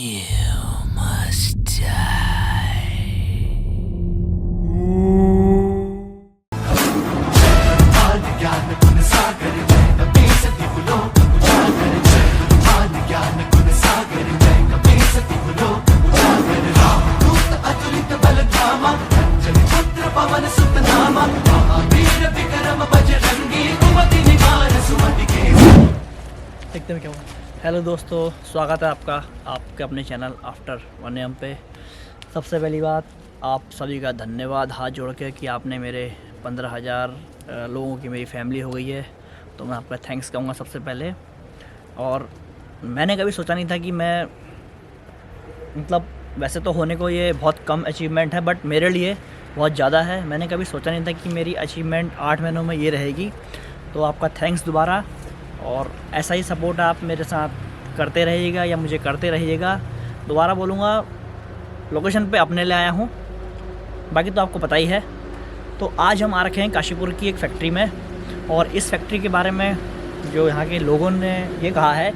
You must die. देखते हैं क्या हुआ। हेलो दोस्तों, स्वागत है आपके अपने चैनल आफ्टर 1 AM पे। सबसे पहली बात, आप सभी का धन्यवाद हाथ जोड़ के कि आपने मेरे 15,000 लोगों की मेरी फैमिली हो गई है, तो मैं आपका थैंक्स कहूँगा सबसे पहले। और मैंने कभी सोचा नहीं था कि मैं मतलब वैसे तो होने को ये बहुत कम अचीवमेंट है, बट मेरे लिए बहुत ज़्यादा है। मैंने कभी सोचा नहीं था कि मेरी अचीवमेंट 8 महीनों में ये रहेगी। तो आपका थैंक्स दोबारा, और ऐसा ही सपोर्ट आप मेरे साथ करते रहिएगा या मुझे करते रहिएगा। दोबारा बोलूँगा, लोकेशन पे अपने लिए आया हूँ, बाकी तो आपको पता ही है। तो आज हम आ रखे हैं काशीपुर की एक फैक्ट्री में, और इस फैक्ट्री के बारे में जो यहाँ के लोगों ने ये कहा है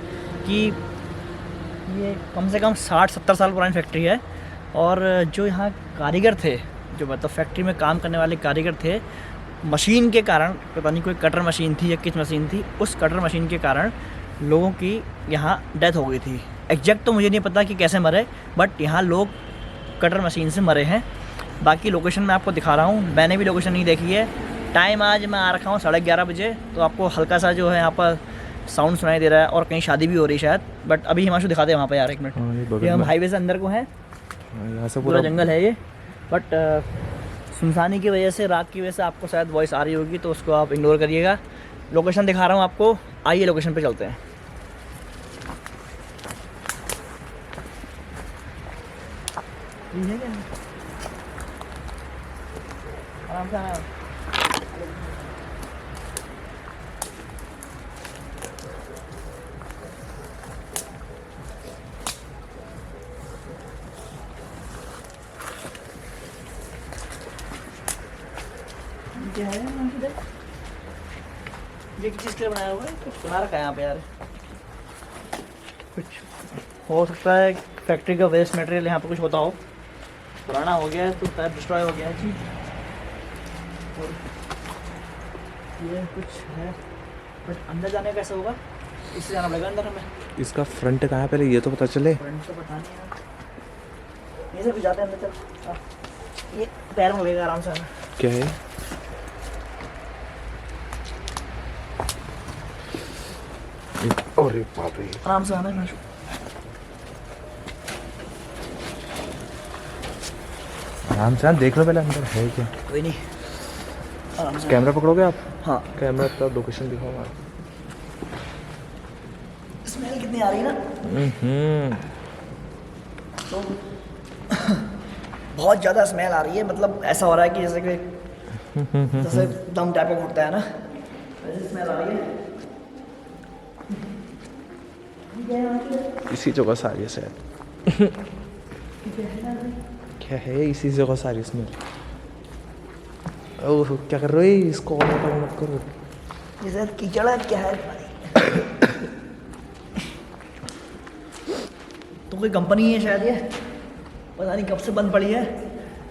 कि ये कम से कम 60-70 साल पुरानी फैक्ट्री है। और जो यहाँ कारीगर थे, जो मतलब फैक्ट्री में काम करने वाले कारीगर थे, मशीन के कारण, पता नहीं कोई कटर मशीन थी या किस मशीन थी, उस कटर मशीन के कारण लोगों की यहाँ डेथ हो गई थी। एग्जैक्ट तो मुझे नहीं पता कि कैसे मरे, बट यहाँ लोग कटर मशीन से मरे हैं। बाकी लोकेशन मैं आपको दिखा रहा हूँ, मैंने भी लोकेशन नहीं देखी है। टाइम आज मैं आ रखा हूँ 11:30 बजे, तो आपको हल्का सा जो है यहाँ पर साउंड सुनाई दे रहा है, और कहीं शादी भी हो रही है शायद। बट अभी हिमांशु दिखाते हैं वहाँ पर यार, 1 मिनट। ये हम हाईवे से अंदर को हैं, यहाँ से पूरा जंगल है ये, बट सुनसानी की वजह से, रात की वजह से आपको शायद वॉइस आ रही होगी, तो उसको आप इग्नोर करिएगा। लोकेशन दिखा रहा हूँ आपको, आइए लोकेशन पे चलते हैं। आराम से आना। क्या है ये किस चीज़ के लिए बनाया हुआ है? कुछ बना रखा है यहाँ पे यार। कुछ हो सकता है फैक्ट्री का वेस्ट मटेरियल यहाँ पे कुछ होता हो, पुराना हो गया है तो शायद डिस्ट्रॉय हो गया है चीज़। और ये कुछ है, बट अंदर जाने का कैसे होगा? इससे जाना पड़ेगा अंदर हमें। इसका फ्रंट कहाँ है पहले ये तो पता चले। फ्रंट तो पता नहीं है, ये से भी जाते हैं अंदर। चल, ये पैर में लगेगा आराम से आना। क्या है? अरे बाप रे, आराम से आना है। आराम से देख लो पहले अंदर है क्या। कोई नहीं, आराम से। कैमरा पकड़ोगे आप? हाँ, कैमरा का लोकेशन दिखाओ। स्मेल कितनी आ रही है ना, तो बहुत ज़्यादा स्मेल आ रही है। मतलब ऐसा हो रहा है कि जैसे दम टाइप का घुटता है ना, वैसे स्मेल आ रही है। इसी जगह से आ रही है शायद। क्या है इसी जगह से आ रही है स्मेल। ओह क्या कर रहे हो, इसको मत करो। ये शायद कीचड़ है, क्या है? तो कोई कंपनी है शायद, ये पता नहीं कब से बंद पड़ी है।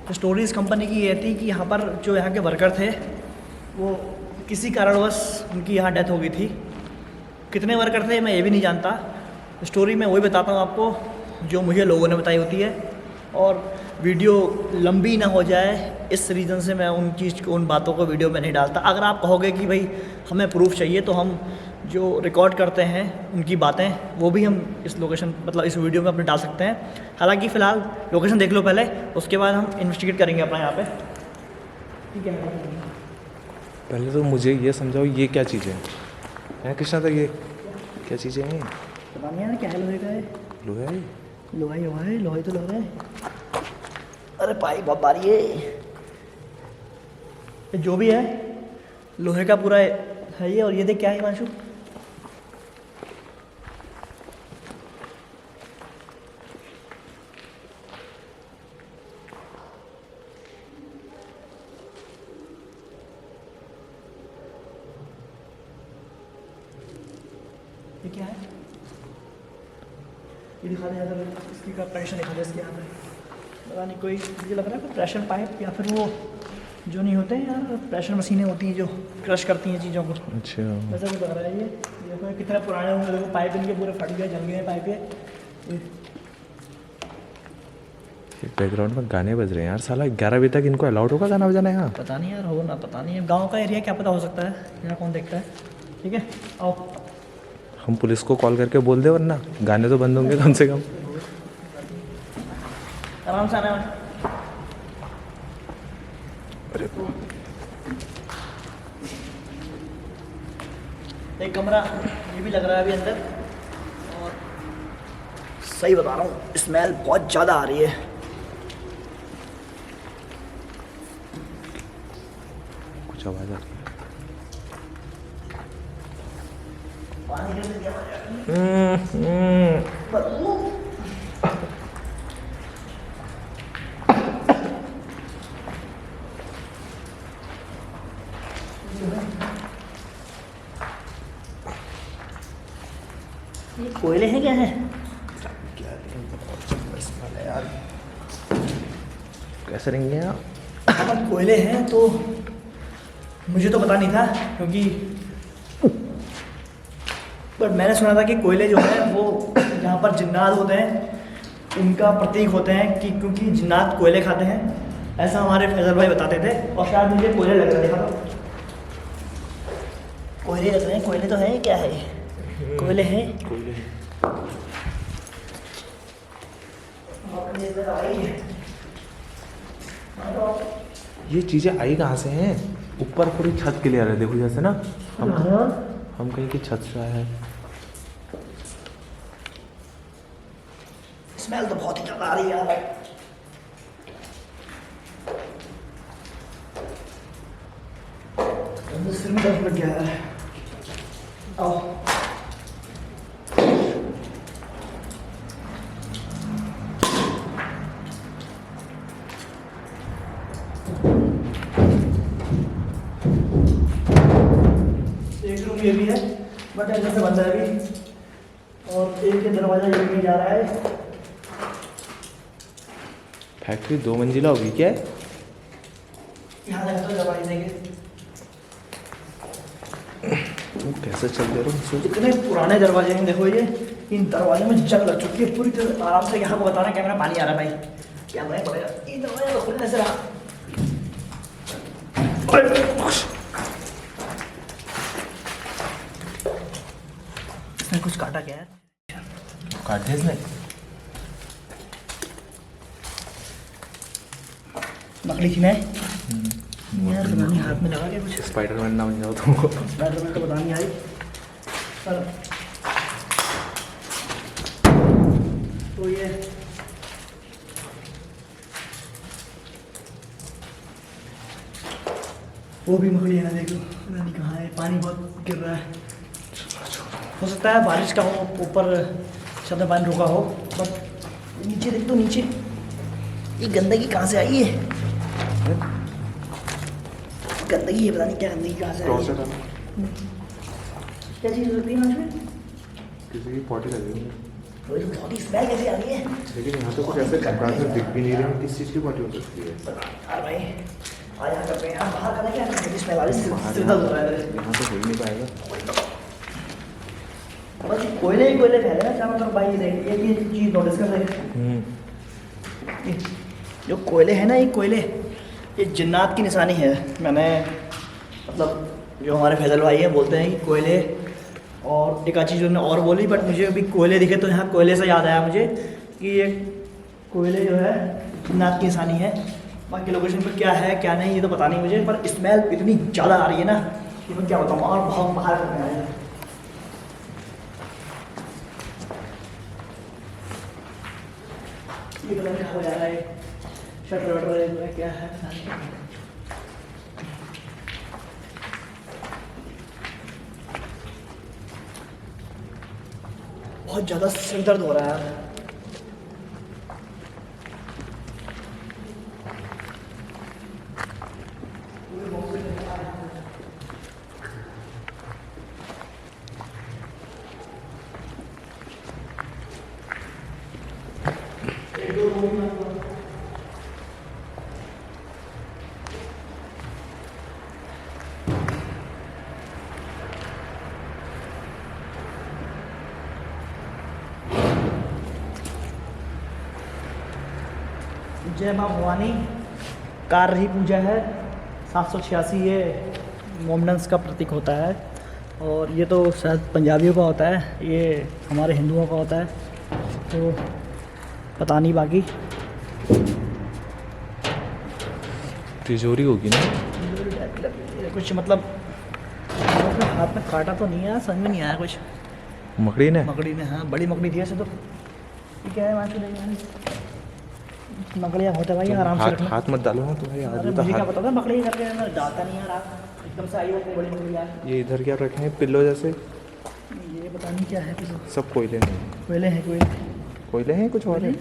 तो स्टोरी इस कंपनी की ये थी कि यहाँ पर जो यहाँ के वर्कर थे, वो किसी कारणवश उनकी यहाँ डेथ हो गई थी। कितने वर्कर थे मैं ये भी नहीं जानता। स्टोरी में वही बताता हूँ आपको जो मुझे लोगों ने बताई होती है, और वीडियो लंबी ना हो जाए इस रीज़न से मैं उन बातों को वीडियो में नहीं डालता। अगर आप कहोगे कि भाई हमें प्रूफ चाहिए, तो हम जो रिकॉर्ड करते हैं उनकी बातें, वो भी हम इस लोकेशन मतलब इस वीडियो में अपने डाल सकते हैं। हालांकि फ़िलहाल लोकेशन देख लो पहले, उसके बाद हम इन्वेस्टिगेट करेंगे अपना यहाँ पे। ठीक है, पहले तो मुझे ये समझाओ ये क्या चीज़ है कृष्णा, तो ये क्या चीज़ें हैं? पता नहीं है क्या है। लोहे का है, लोहा है, लोहा ही है, लोहे तो लोहा है। अरे भाई बहुत भारी है ये, जो भी है लोहे का पूरा है ये। और ये देख क्या है हिमांशु, ये क्या है? ये दिखा दे अगर इसकी का प्रेशर दिखा दे इसके यहाँ पे, पता नहीं कोई मुझे लग रहा है कोई प्रेशर पाइप या फिर वो जो नहीं होते हैं यार प्रेशर मशीनें होती हैं जो क्रश करती हैं चीज़ों को, अच्छा वैसा कुछ लग रहा है। ये देखो कितने पुराने होंगे, देखो पाइप इनके पूरे फट गए, जल गए हैं पाइप ये। बैकग्राउंड में गाने बज रहे हैं यार, साला 11 बजे तक इनको अलाउड होगा गाना बजाना यहाँ? पता नहीं यार, हो ना पता नहीं है, गाँव का एरिया क्या पता हो सकता है, यहाँ कौन देखता है। ठीक है आओ हम पुलिस को कॉल करके बोल दे, वरना गाने तो बंद होंगे कम से कम। आराम से आना है। एक कमरा ये भी लग रहा है अभी अंदर, और सही बता रहा हूँ स्मेल बहुत ज़्यादा आ रही है। कुछ आवाज़ आ रही है। पानी गिरने की आवाज़ आ रही है। बदबू। ये कोयले हैं क्या है? यार कैसे रहेंगे यार? अगर कोयले हैं तो मुझे तो पता नहीं था, क्योंकि पर मैंने सुना था कि कोयले जो हैं वो यहाँ पर जिन्नात होते हैं उनका प्रतीक होते हैं, कि क्योंकि जिन्नात कोयले खाते हैं, ऐसा हमारे फैजल भाई बताते थे। और शायद मुझे कोयले लग रहे हैं, कोयले लग रहे हैं, कोयले तो हैं, क्या है कोयले हैं। ये चीज़ें आई कहाँ से हैं? ऊपर पूरी छत क्लियर है, देखो जैसे ना हम कहीं की छत से आए हैं। स्मेल तो बहुत ही ज़्यादा आ रही है यार। सिर में दर्द लग गया है। आओ एक रूम ये भी है, बट अंदर से बंद है अभी, और एक के दरवाजा ये भी जा रहा है। फैक्ट्री 2 मंजिला होगी क्या? यहाँ लगा तो दरवाजे देंगे। कैसे चल रहे हो? इतने पुराने दरवाजे हैं, देखो ये, इन दरवाजे में जंग लग चुकी है पूरी तरह। आराम से यहाँ को बताना कैमरा पानी आ रहा है भाई, क्या भाई पड़ेगा ये दरवाजा तो खुलने से रहा। इसने कुछ काटा क्या है? काट दिया इसने? मकड़ी थी मैं यार, पता नहीं हाथ में लगा के कुछ। स्पाइडरमैन ना बन जाओ तुमको। स्पाइडरमैन तो पता नहीं आई पर तो ये वो भी मकड़ी है ना, देखो पता नहीं कहाँ है, पानी बहुत गिर रहा है। हो सकता है बारिश का हो, ऊपर छत में पानी रुका हो, बट नीचे देख तो नीचे ये गंदगी कहाँ से आई है? गंदगी है, पता नहीं क्या गंदगी कहाँ से आई है। क्या चीज़ होती है उसमें? किसी की पॉटी लगी हुई है। तो ये बहुत ही स्मेल कैसी आ रही है? लेकिन यहाँ तो कुछ ऐसे कपड़ा से दिख भी नहीं रहे हैं, किस चीज़ की पॉटी हो सकती है? यार भाई आज यहाँ करते हैं, यहाँ बाहर करना क्या है? स्मेल आ रही है, सिर दर्द हो रहा है मेरे। यहाँ तो हो ही नहीं पाएगा। बस कोयले ही कोयले फैले ना चारों तरफ भाई। ये देख, ये चीज़ नोटिस कर रहे हैं, जो कोयले हैं ना, ये कोयले ये जिन्नात की निशानी है। मैंने मतलब जो हमारे फैजल भाई हैं बोलते हैं कि कोयले, और एक आध चीज़ उन्होंने और बोली, बट मुझे अभी कोयले दिखे तो यहाँ कोयले से याद आया मुझे कि ये कोयले जो है जिन्नात की निशानी है। बाकी लोकेशन पर क्या है क्या नहीं ये तो पता नहीं मुझे, पर स्मेल इतनी ज़्यादा आ रही है ना कि मैं क्या बताऊँ। और बहुत बाहर करने आए हैं, ये पता नहीं हो जा रहा है, शटर वटर क्या है। बहुत ज़्यादा सिर दर्द हो रहा है। जय माँ भवानी कार रही पूजा है 786 ये मोमडन्स का प्रतीक होता है और ये तो शायद पंजाबियों का होता है, ये हमारे हिंदुओं का होता है, तो पता नहीं बाकी। तिजोरी होगी ना, कुछ मतलब हाथ में काटा तो नहीं आया, समझ में नहीं आया कुछ। मकड़ी ने मकड़ी ने, हाँ बड़ी मकड़ी थी ऐसे तो। ये क्या है वहाँ से मकड़ियाँ होते भाई आराम से रखना। हाथ मत डालो ना तुम्हारी अरे आदत मुझे क्या हाथ। पता था मकड़ी करके मैं डालता नहीं यार, आप एकदम से आई होती बड़ी मकड़ी यार। ये इधर क्या रखे हैं पिल्लो जैसे, ये पता नहीं क्या है, किसी सब कोयले नहीं, कोयले हैं, कोयले कोयले हैं कुछ और है।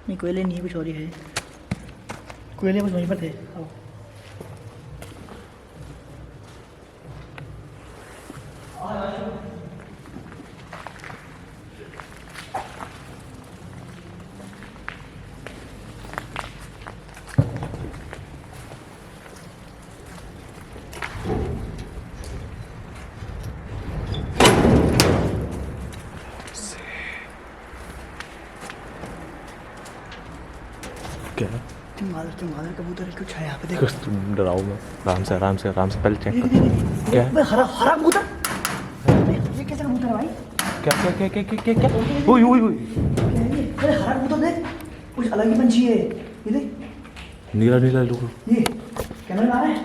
नहीं कोयले नहीं, कुछ और ही है। कोयले बस वहीं पर थे। आओ क्या तुम्हारा कबूतर कुछ है यहाँ पे देखो। कुछ तुम डराओ मैं, आराम से पहले चेक कर। क्या है? हरा हरा कबूतर, ये कैसा कबूतर है भाई? क्या ओए ओए ओए, अरे हरा कबूतर देख, कुछ अलग ही पंछी है ये देख। नीला नीला लोग, ये कैमरे में आ रहा है,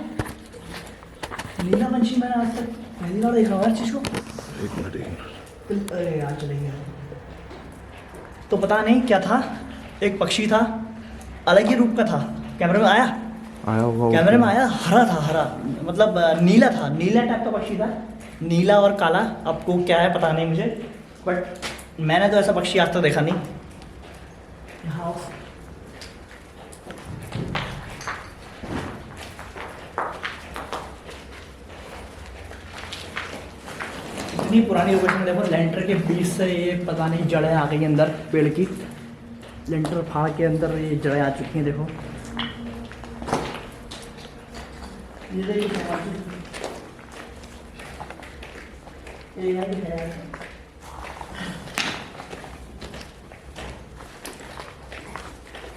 नीला पंछी मैंने आज तक पहली बार देख रहा हूँ इस चीज़ को। एक मिनट। अरे यार चले गया। तो पता नहीं क्या था, एक पक्षी था, अलग ही रूप का था, कैमरे में आया होगा कैमरे में आया, हरा था, हरा मतलब नीला था, नीला टाइप का पक्षी था, नीला और काला। आपको क्या है पता नहीं मुझे, बट मैंने तो ऐसा पक्षी आज तक देखा नहीं। यहाँ इतनी पुरानी लोकेशन देखो, लेंटर के बीच से ये पता नहीं जड़ें आ गई अंदर पेड़ की, लेंटर फाड़ के अंदर ये जड़ें आ चुकी हैं देखो। ये देखिए ये यहाँ भी है।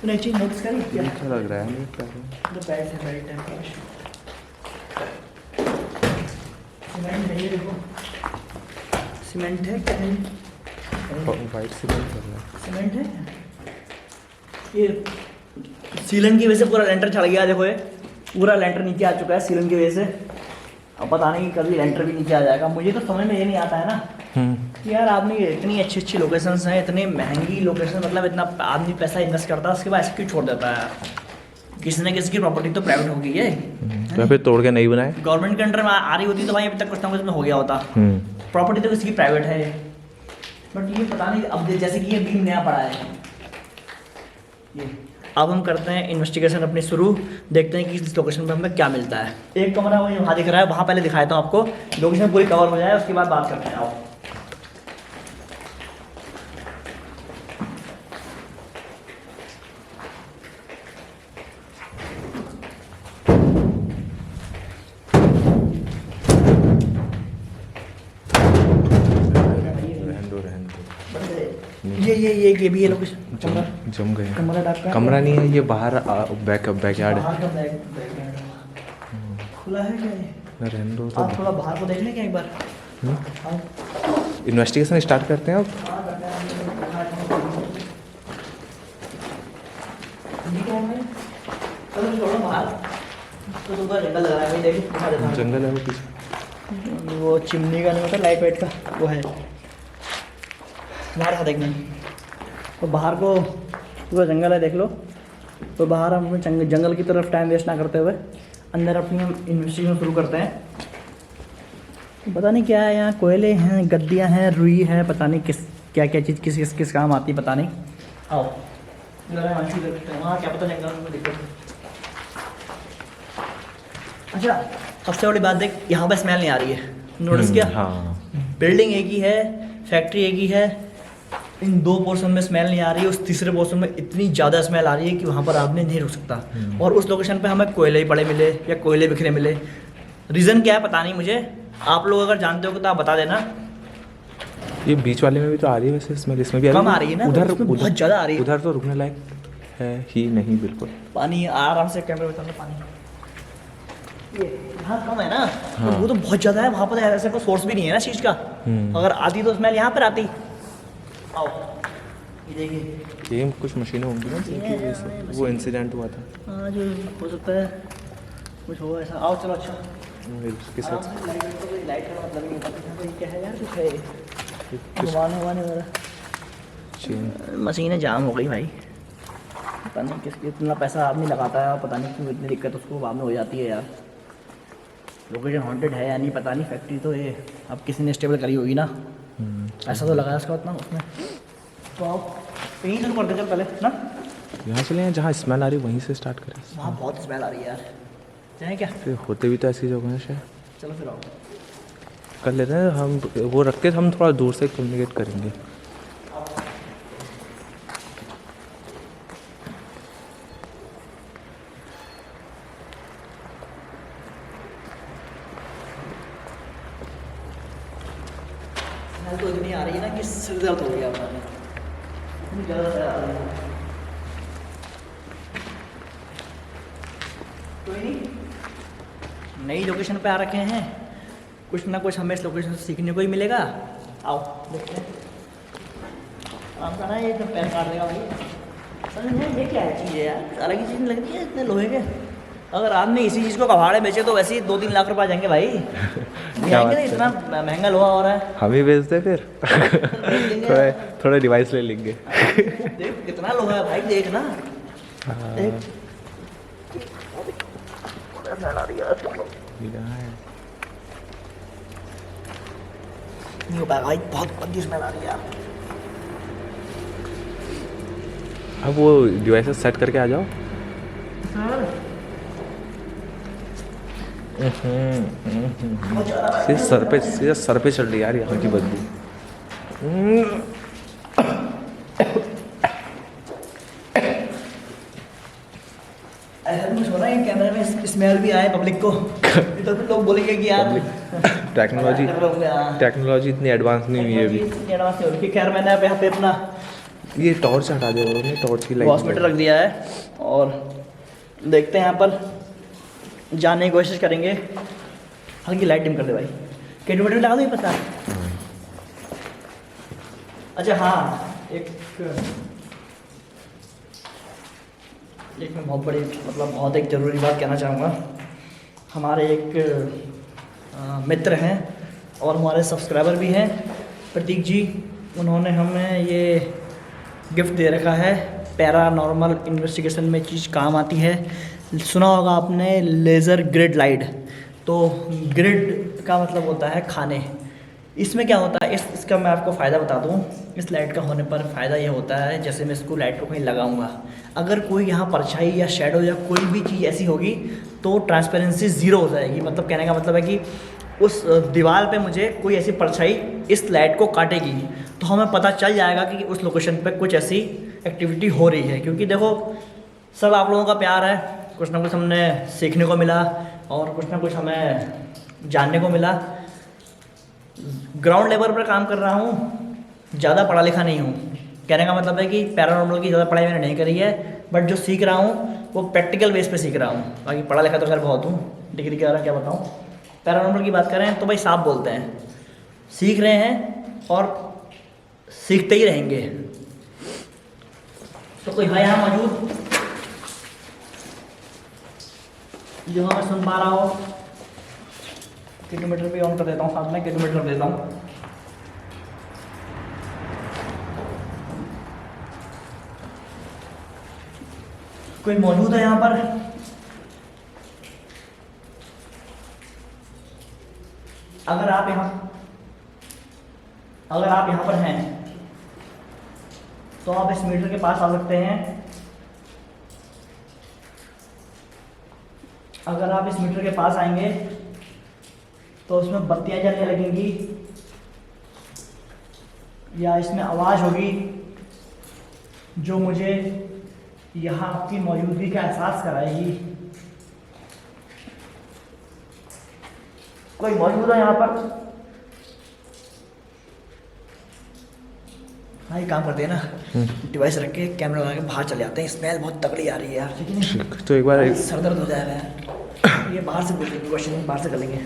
तूने एक चीज़ नोटिस करी क्या? अच्छा लग रहा है मुझे, क्या है? तो बेल्ट है, बेल्ट है, सीमेंट है, ये देखो सीमेंट है क्या है? वाइट सीमेंट कर रहा है। सीमेंट है ये, सीलन की वजह से पूरा लेंटर चढ़ गया देखो, ये पूरा लेंटर नीचे आ चुका है सीलन की वजह से। अब पता नहीं कभी लेंटर भी नीचे आ जाएगा। मुझे तो समझ में ये नहीं आता है ना कि यार आदमी इतनी अच्छी अच्छी लोकेशंस हैं, इतनी महंगी लोकेशन, मतलब इतना आदमी पैसा इन्वेस्ट करता है, उसके बाद ऐसे क्यों छोड़ देता है? किसी न किसी की प्रॉपर्टी तो प्राइवेट हो गई है, तो फिर तोड़ के नहीं बनाए। गवर्नमेंट के अंडर में आ रही होती तो भाई अभी तक कुछ ना कुछ में हो गया होता। प्रॉपर्टी तो किसी की प्राइवेट है, बट ये पता नहीं अब जैसे कि ये बीम नया पड़ा है ये। अब हम करते हैं इन्वेस्टिगेशन अपनी शुरू, देखते हैं कि इस लोकेशन पे हमें क्या मिलता है। एक कमरा वही वहाँ दिख रहा है, वहाँ पहले दिखाता हूँ आपको, लोकेशन पूरी कवर हो जाए उसके बाद बात करते हैं। आओ ये भी है लोकेशन, जम गए। कमरा टाइप का कमरा नहीं है ये, बाहर बैकयार्ड है। बाहर का बैकयार्ड खुला है क्या ये? रहने दो तो। आप थोड़ा बाहर को देख लें क्या एक बार? आओ। इन्वेस्टिगेशन स्टार्ट करते हैं अब। हाँ, करते हैं। ये क्या है? चलो छोड़ो बाहर, तो ऊपर जंगल लगा है भाई, देखो दिखा देता हूँ। जंगल है वो पीछे, वो चिमनी का नहीं होता लाइट वाइट का, वो है हमारे साथ देखना। तो बाहर को पूरा जंगल है देख लो, तो बाहर हम जंगल की तरफ टाइम वेस्ट ना करते हुए अंदर अपनी हम इन्वेस्टिगेशन शुरू करते हैं। पता नहीं क्या है यहाँ, कोयले हैं, गद्दियाँ हैं, रुई है, पता नहीं किस क्या क्या चीज़ किस काम आती है पता नहीं। आओ वहाँ क्या पता जंगल में दिक्कत। अच्छा सबसे बड़ी बात देख, यहाँ पर स्मेल नहीं आ रही है, नोटिस किया? हाँ बिल्डिंग एक ही है, फैक्ट्री एक ही है, इन 2 पोर्शन में स्मेल नहीं आ रही है, उस तीसरे पोर्शन में इतनी ज़्यादा स्मेल आ रही है कि वहाँ पर आदमी नहीं रुक सकता। और उस लोकेशन पे हमें कोयले ही पड़े मिले या कोयले बिखरे मिले। रीज़न क्या है पता नहीं मुझे, आप लोग अगर जानते हो तो आप बता देना। ये बीच वाले में भी तो आ रही है वैसे स्मेल, इसमें भी कम आ रही है ना, उधर उसमें बहुत ज़्यादा आ रही है। उधर तो रुकने लायक है ही नहीं बिल्कुल। पानी आराम से कैमरे में चलता पानी, ये यहाँ कम है ना। हाँ। तो वो तो बहुत ज़्यादा है, वहाँ पर ऐसा कोई सोर्स भी नहीं है ना चीज़ का। अगर आती तो स्मेल यहाँ पर आती। आओ ये देखिए, ये कुछ मशीनें होंगी ना जिनकी वजह से वो इंसिडेंट हुआ था। हाँ जो हो सकता है कुछ हो ऐसा। आओ चलो अच्छा उसके आराम साथ से। लाइट का मतलब नहीं पता क्या है यार, कुछ है घुमाने वाला चेन। मशीनें जाम हो गई भाई। पता नहीं किस इतना पैसा आदमी लगाता है, पता नहीं क्यों इतनी दिक्कत उसको बाद में हो जाती है यार। लोकेशन हॉन्टेड है या नहीं पता नहीं, फैक्ट्री तो ये अब किसी ने स्टेबल करी होगी ना, ऐसा तो लगाया उसका उतना उसमें। तो आप यहीं से करते चल पहले ना, यहाँ से लें जहाँ स्मेल आ रही है वहीं से स्टार्ट करें। वहाँ बहुत स्मेल आ रही है यार, जाएँ क्या? फिर होते भी तो ऐसी जगह हैं शायद। चलो फिर आओ कर लेते हैं हम वो रख के, हम थोड़ा दूर से कम्युनिकेट करेंगे। स्मेल तो इतनी आ रही है ना कि सिर दर्द हो गया अपना, इतनी ज़्यादा स्मेल आ रही है। कोई नहीं, नई लोकेशन पे आ रखे हैं, कुछ ना कुछ हमें इस लोकेशन से सीखने को ही मिलेगा। आओ देखते हैं। आराम से ना, ये तो पैर काट देगा भाई। समझ में ये क्या है चीज़ है यार, अलग ही चीज़ लग रही है इतने लोहे के। अगर आदमी इसी चीज़ को कबाड़े बेचे तो वैसे ही 2-3 लाख रुपए आ जाएंगे भाई। नहीं आएंगे ना, इतना महंगा लोहा हो रहा है। हम ही बेच दे फिर थोड़ा डिवाइस ले लेंगे। देख कितना लोहा है भाई, देख ना। देख नहीं हो पाएगा भाई, बहुत गंदी स्मेल आ रही है यार। अब वो डिवाइस सेट करके आ जाओ। सीधा सर पे चल रही है यार यहाँ की बदबू। ऐसा कुछ हो रहा है कैमरे में स्मेल भी आए पब्लिक को, तो फिर लोग बोलेंगे कि यार टेक्नोलॉजी इतनी एडवांस नहीं हुई है अभी। एडवांस नहीं हुई। खैर मैंने अब यहाँ पे अपना ये टॉर्च हटा दिया उन्होंने, टॉर्च की लाइट हॉस्पिटल रख दिया है और देखते हैं यहाँ पर जाने की कोशिश करेंगे। हल्की लाइट डिम कर दे भाई, कैलकुलेटर लगा दो ये पता। अच्छा हाँ, एक मैं बहुत बड़ी मतलब बहुत एक ज़रूरी बात कहना चाहूँगा। हमारे एक मित्र हैं और हमारे सब्सक्राइबर भी हैं, प्रतीक जी। उन्होंने हमें ये गिफ्ट दे रखा है। पैरानॉर्मल इन्वेस्टिगेशन में चीज़ काम आती है। सुना होगा आपने लेज़र ग्रिड लाइट। तो ग्रिड का मतलब होता है खाने। इसमें क्या होता है, इसका मैं आपको फ़ायदा बता दूं। इस लाइट का होने पर फ़ायदा ये होता है, जैसे मैं इसको लाइट को कहीं लगाऊंगा, अगर कोई यहाँ परछाई या शेडो या कोई भी चीज़ ऐसी होगी तो ट्रांसपेरेंसी ज़ीरो हो जाएगी। मतलब कहने का मतलब है कि उस दीवार पे मुझे कोई ऐसी परछाई इस लाइट को काटेगी तो हमें पता चल जाएगा कि उस लोकेशन पे कुछ ऐसी एक्टिविटी हो रही है। क्योंकि देखो सब आप लोगों का प्यार है, कुछ ना कुछ हमने सीखने को मिला और कुछ ना कुछ हमें जानने को मिला। ग्राउंड लेवल पर काम कर रहा हूँ, ज़्यादा पढ़ा लिखा नहीं हूँ। कहने का मतलब है कि पैरानॉर्मल की ज़्यादा पढ़ाई मैंने नहीं करी है, बट जो सीख रहा हूँ वो प्रैक्टिकल बेस पे सीख रहा हूँ। बाकी पढ़ा लिखा तो खैर बहुत हूँ, डिग्री के बारे में क्या बताऊँ। पैरानॉर्मल की बात करें तो भाई साफ बोलते हैं, सीख रहे हैं और सीखते ही रहेंगे। तो कोई है यहाँ मौजूद जो हमें सुन पा रहा हो? किलोमीटर भी ऑन कर देता हूँ, साथ में किलोमीटर कर देता हूँ। कोई मौजूद है यहाँ पर? अगर आप यहाँ पर हैं तो आप इस मीटर के पास आ सकते हैं। अगर आप इस मीटर के पास आएंगे तो उसमें बत्तियां जलने लगेंगी या इसमें आवाज़ होगी जो मुझे यहाँ आपकी मौजूदगी का एहसास कराएगी। कोई मौजूद है यहाँ पर? हाँ, ये काम करते हैं ना, डिवाइस रख के कैमरा लगा के बाहर चले जाते हैं। स्मेल बहुत तगड़ी आ रही है यार, ठीक है नहीं? तो एक बार सर दर्द हो जाएगा यार। ये बाहर से पूछेंगे क्वेश्चन, बाहर से कर लेंगे।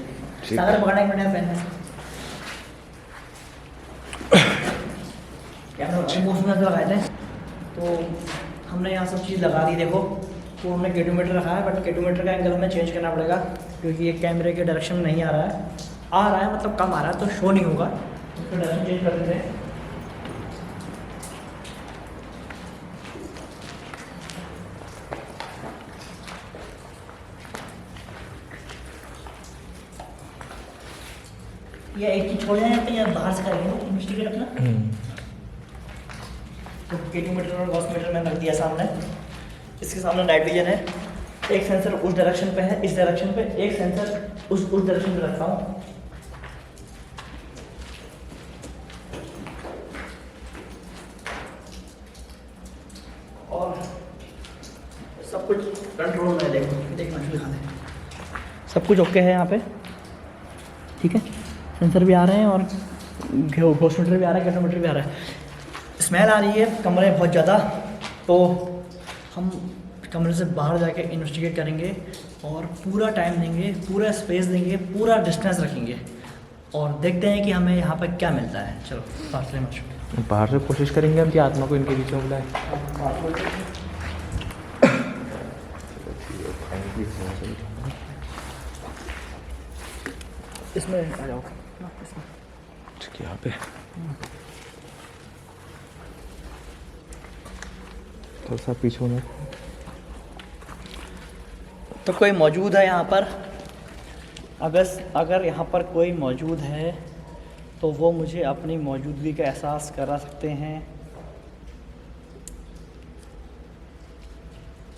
सागर पकड़ना एक मिनट पेन है। कैमरा लगाए थे तो हमने यहाँ सब चीज़ लगा दी। देखो तो हमने केटोमीटर रखा है, बट केटोमीटर का एंगल हमें चेंज करना पड़ेगा क्योंकि ये कैमरे के डायरेक्शन में नहीं आ रहा है, मतलब कम आ रहा है तो शो नहीं होगा। उसका डायरेक्शन चेंज कर देते हैं। ये एक चीज छोड़ जाए या बाहर से करेंगे इन्वेस्टिगेट अपना। तो केटोमीटर और गॉसमीटर मैंने रख दिया सामने। इसके सामने नाइट विजन है। एक सेंसर उस डायरेक्शन पे है, इस डायरेक्शन पे, एक सेंसर उस डायरेक्शन पे रखता हूँ। और सब कुछ कंट्रोल में। देखो सब कुछ ओके है यहाँ पे, ठीक है। सेंसर भी आ रहे हैं और गॉसमीटर भी आ रहा है, केटोमीटर भी आ रहा है। स्मेल आ रही है कमरे बहुत ज़्यादा, तो हम कमरे से बाहर जाके इन्वेस्टिगेट करेंगे और पूरा टाइम देंगे, पूरा स्पेस देंगे, पूरा डिस्टेंस रखेंगे और देखते हैं कि हमें यहाँ पर क्या मिलता है। चलो बाहर से कोशिश करेंगे हम कि आत्मा को इनके बीच में बुलाएं। इसमें आ जाओ, ठीक है। यहाँ पे थोड़ा सा पीछे होना। तो कोई मौजूद है यहाँ पर? अगर यहाँ पर कोई मौजूद है तो वो मुझे अपनी मौजूदगी का एहसास करा सकते हैं।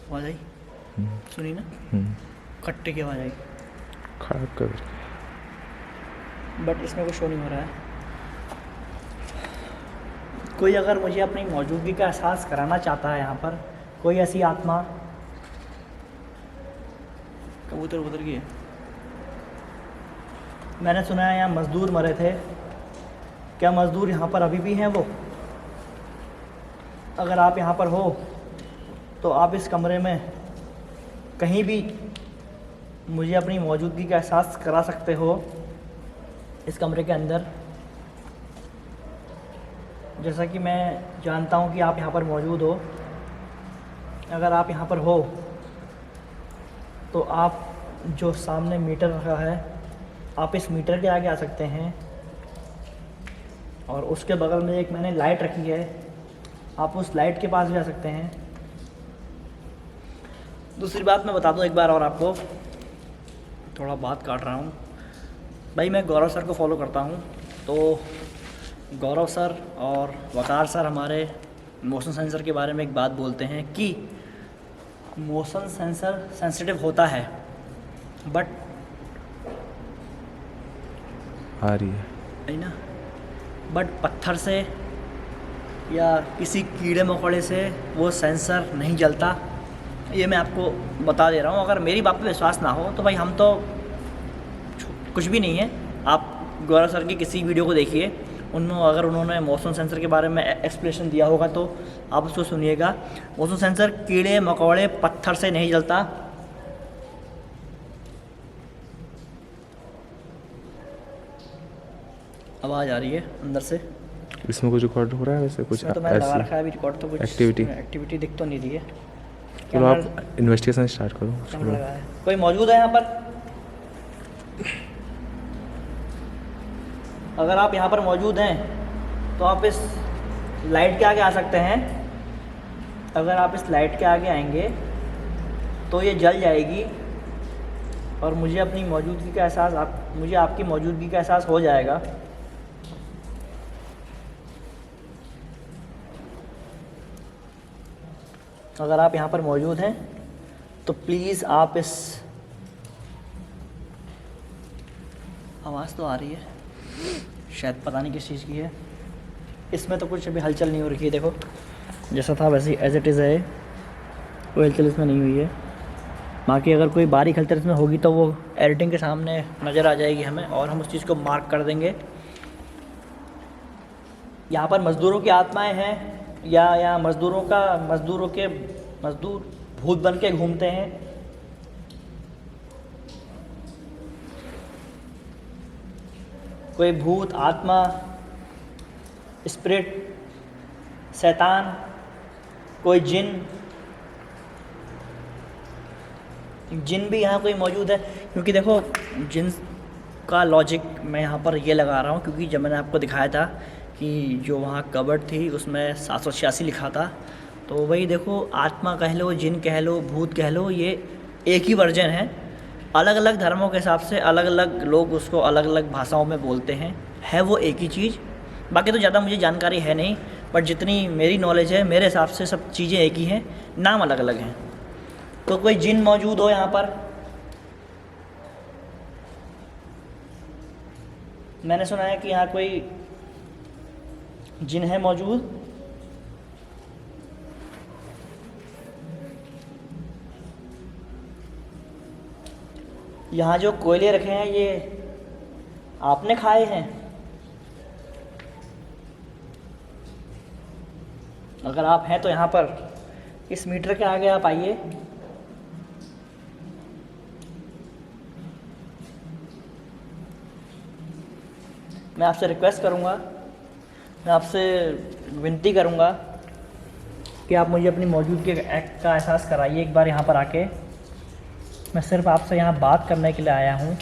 आवाज़ आई? सुनी ना? कट्टे की आवाज़ आई। खराब कर, बट इसमें कुछ शो नहीं हो रहा है। कोई अगर मुझे अपनी मौजूदगी का एहसास कराना चाहता है यहाँ पर, कोई ऐसी आत्मा। कबूतर उतर गई है। मैंने सुना है यहाँ मज़दूर मरे थे। क्या मज़दूर यहाँ पर अभी भी हैं वो? अगर आप यहाँ पर हो तो आप इस कमरे में कहीं भी मुझे अपनी मौजूदगी का एहसास करा सकते हो। इस कमरे के अंदर, जैसा कि मैं जानता हूँ कि आप यहाँ पर मौजूद हो। अगर आप यहाँ पर हो तो आप जो सामने मीटर रखा है, आप इस मीटर के आगे आ सकते हैं और उसके बगल में एक मैंने लाइट रखी है, आप उस लाइट के पास भी आ सकते हैं। दूसरी बात मैं बता दूँ एक बार और आपको, थोड़ा बात काट रहा हूँ भाई। मैं गौरव सर को फॉलो करता हूँ, तो गौरव सर और वकार सर हमारे मोशन सेंसर के बारे में एक बात बोलते हैं कि मोशन सेंसर सेंसिटिव होता है, बट आ रही है ना, बट पत्थर से या किसी कीड़े मकोड़े से वो सेंसर नहीं जलता। ये मैं आपको बता दे रहा हूँ। अगर मेरी बात पे विश्वास ना हो तो भाई हम तो कुछ भी नहीं है। आप गौरव सर की किसी वीडियो को देखिए, अगर उन्होंने मोशन सेंसर के बारे में एक्सप्लेनेशन दिया होगा तो आप उसको सुनिएगा। मोशन सेंसर कीड़े मकोड़े पत्थर से नहीं जलता। आवाज़ आ रही है अंदर से। इसमें कुछ रिकॉर्ड हो रहा है वैसे कुछ? तो मैंने लगा रखा है अभी रिकॉर्ड, तो कुछ एक्टिविटी दिख तो नहीं रही है। चलो आप इन्वेस्टिगेशन स्टार्ट करो। कोई मौजूद है यहाँ पर? अगर आप यहाँ पर मौजूद हैं तो आप इस लाइट के आगे आ सकते हैं। अगर आप इस लाइट के आगे आएंगे तो ये जल जाएगी और मुझे अपनी मौजूदगी का एहसास मुझे आपकी मौजूदगी का एहसास हो जाएगा। अगर आप यहाँ पर मौजूद हैं तो प्लीज़ आप इस, आवाज़ तो आ रही है, शायद पता नहीं किस चीज़ की है। इसमें तो कुछ अभी हलचल नहीं हो रही है। देखो जैसा था वैसे एज इट इज़ है, कोई हलचल इसमें नहीं हुई है। बाकी अगर कोई बारीक हलचल इसमें होगी तो वो एडिटिंग के सामने नज़र आ जाएगी हमें, और हम उस चीज़ को मार्क कर देंगे। यहाँ पर मज़दूरों की आत्माएं हैं या मज़दूर भूत बन के घूमते हैं। कोई भूत, आत्मा, स्पिरिट, शैतान, कोई जिन भी यहाँ कोई मौजूद है। क्योंकि देखो जिन का लॉजिक मैं यहाँ पर ये लगा रहा हूँ, क्योंकि जब मैंने आपको दिखाया था कि जो वहाँ कबर्ड थी उसमें 786 लिखा था, तो वही देखो आत्मा कह लो, जिन कह लो, भूत कह लो, ये एक ही वर्जन है। अलग अलग धर्मों के हिसाब से अलग अलग लोग उसको अलग अलग भाषाओं में बोलते हैं, है वो एक ही चीज़। बाकी तो ज़्यादा मुझे जानकारी है नहीं, बट जितनी मेरी नॉलेज है मेरे हिसाब से सब चीज़ें एक ही हैं, नाम अलग अलग हैं। तो कोई जिन मौजूद हो यहाँ पर, मैंने सुना है कि यहाँ कोई जिन है मौजूद। यहाँ जो कोयले रखे हैं ये आपने खाए हैं? अगर आप हैं तो यहाँ पर इस मीटर के आगे आप आइए। मैं आपसे रिक्वेस्ट करूँगा, मैं आपसे विनती करूँगा कि आप मुझे अपनी मौजूदगी का एहसास कराइए एक बार यहाँ पर आके। मैं सिर्फ आपसे यहाँ बात करने के लिए आया हूँ।